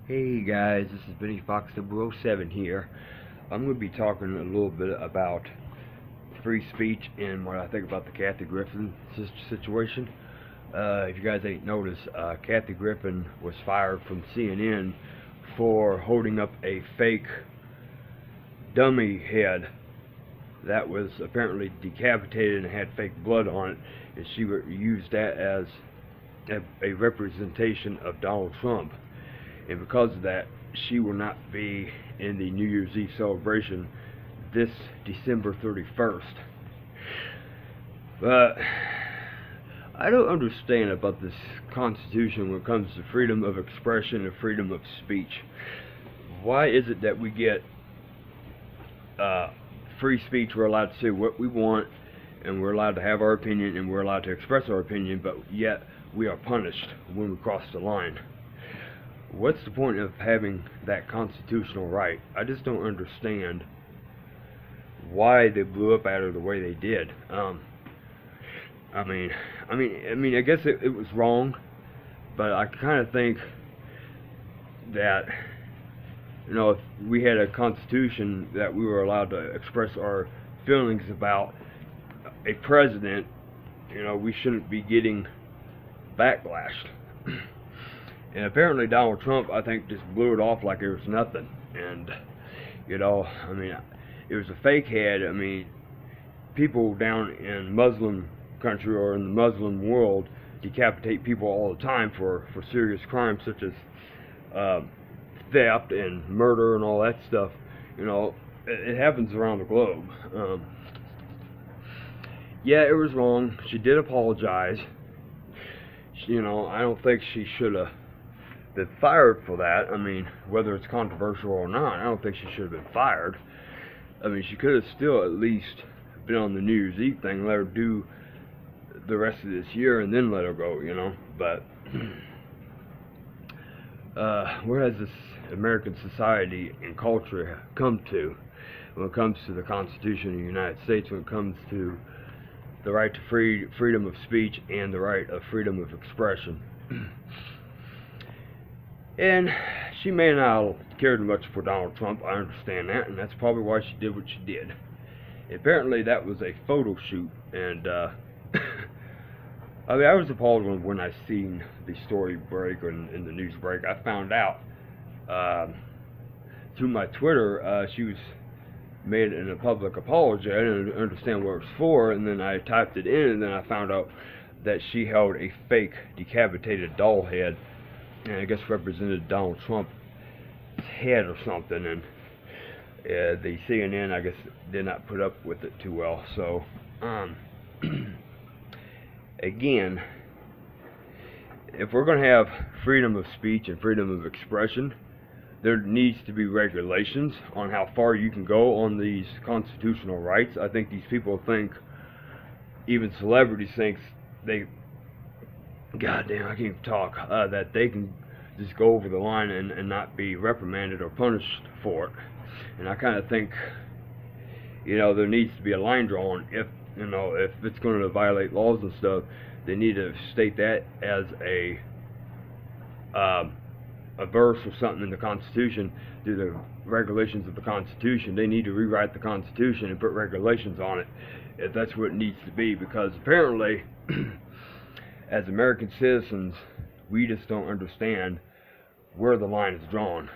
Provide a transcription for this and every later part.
Hey guys, this is Benny Fox 007 here. I'm going to be talking a little bit about free speech and what I think about the Kathy Griffin situation. If you guys ain't noticed, Kathy Griffin was fired from CNN for holding up a fake dummy head that was apparently decapitated and had fake blood on it, and she used that as a representation of Donald Trump. And because of that, she will not be in the New Year's Eve celebration this December 31st. But I don't understand about this Constitution when it comes to freedom of expression and freedom of speech. Why is it that we get free speech? We're allowed to say what we want, and we're allowed to have our opinion, and we're allowed to express our opinion, but yet we are punished when we cross the line. What's the point of having that constitutional right? I just don't understand why they blew up at her the way they did. I guess it was wrong, but I kind of think that, if we had a constitution that we were allowed to express our feelings about a president, we shouldn't be getting backlash. And apparently Donald Trump, I think, just blew it off like it was nothing. And, it was a fake head. People down in Muslim country or in the Muslim world decapitate people all the time for serious crimes such as theft and murder and all that stuff. It happens around the globe. Yeah, it was wrong. She did apologize. I don't think she should have been fired for that. Whether it's controversial or not, I don't think she should have been fired. She could have still at least been on the New Year's Eve thing, let her do the rest of this year, and then let her go, But where has this American society and culture come to when it comes to the Constitution of the United States, when it comes to the right to freedom of speech and the right of freedom of expression? And she may not have cared much for Donald Trump, I understand that, and that's probably why she did what she did. Apparently that was a photo shoot, and I was appalled when I seen the story break or in the news break. I found out through my Twitter she was made a public apology. I didn't understand what it was for, and then I typed it in, and then I found out that she held a fake decapitated doll head, and I guess represented Donald Trump's head or something, and the CNN, I guess, did not put up with it too well. So, again, if we're going to have freedom of speech and freedom of expression, there needs to be regulations on how far you can go on these constitutional rights. I think these people think, even celebrities think goddamn, I can't even talk, that they can just go over the line and not be reprimanded or punished for it. And I kind of think, there needs to be a line drawn. If it's going to violate laws and stuff, they need to state that as a verse or something in the Constitution, through the regulations of the Constitution. They need to rewrite the Constitution and put regulations on it, if that's what it needs to be, because apparently as American citizens, we just don't understand where the line is drawn.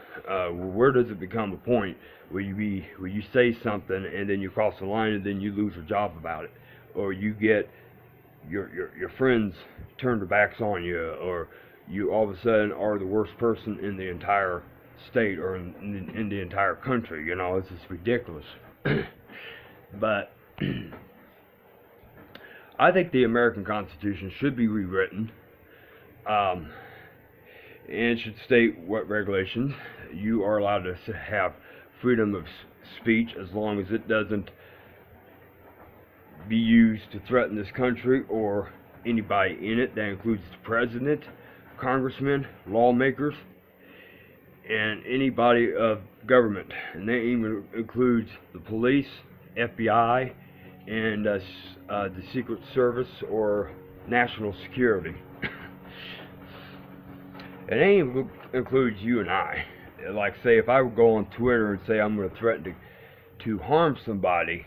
Where does it become a point where you say something and then you cross the line and then you lose your job about it, or you get your friends turn their backs on you, or you all of a sudden are the worst person in the entire state or in the entire country? It's just ridiculous. But I think the American Constitution should be rewritten, and it should state what regulations you are allowed to have freedom of speech, as long as it doesn't be used to threaten this country or anybody in it. That includes the president, congressmen, lawmakers, and anybody of government, and that even includes the police, FBI, and the Secret Service or national security. it ain't includes you and I. Like, say, if I would go on Twitter and say I'm going to threaten to harm somebody,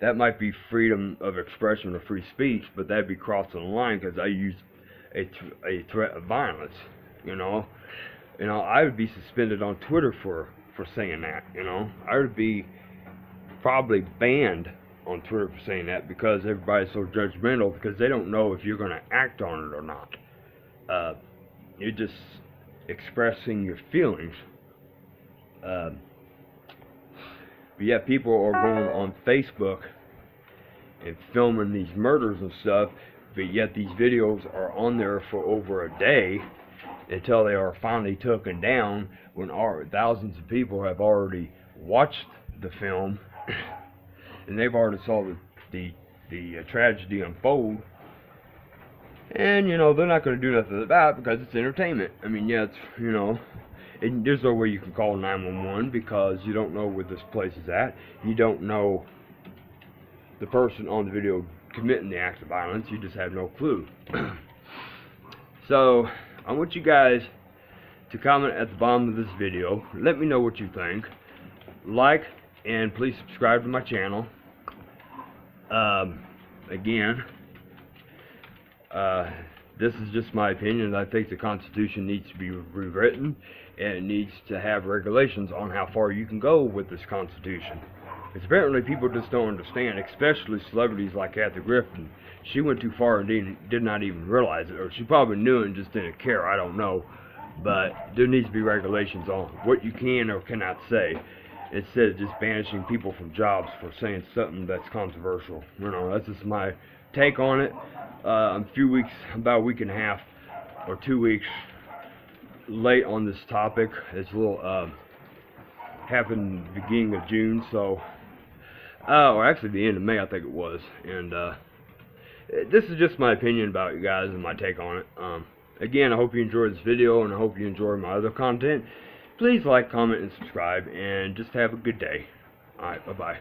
that might be freedom of expression or free speech, but that'd be crossing the line because I use a threat of violence. You know, I would be suspended on Twitter for saying that. I would be probably banned on Twitter for saying that because everybody's so judgmental because they don't know if you're going to act on it or not. You're just expressing your feelings. But yeah, people are going on Facebook and filming these murders and stuff, but yet these videos are on there for over a day until they are finally taken down when thousands of people have already watched the film and they've already saw the tragedy unfold. And, they're not going to do nothing about it because it's entertainment. I mean, yeah, and there's no way you can call 911 because you don't know where this place is at. You don't know the person on the video committing the act of violence. You just have no clue. So, I want you guys to comment at the bottom of this video. Let me know what you think. Like, and please subscribe to my channel. Again, this is just my opinion. I think the Constitution needs to be rewritten, and it needs to have regulations on how far you can go with this Constitution. Because apparently people just don't understand, especially celebrities like Kathy Griffin. She went too far and did not even realize it, or she probably knew it and just didn't care. I don't know. But there needs to be regulations on what you can or cannot say, instead of just banishing people from jobs for saying something that's controversial. That's just my take on it. I'm about a week and a half or 2 weeks late on this topic. It's a little happened beginning of June, so or actually the end of May, I think it was. And this is just my opinion about you guys and my take on it. Again, I hope you enjoyed this video, and I hope you enjoy my other content. Please like, comment, and subscribe, and just have a good day. Alright, bye-bye.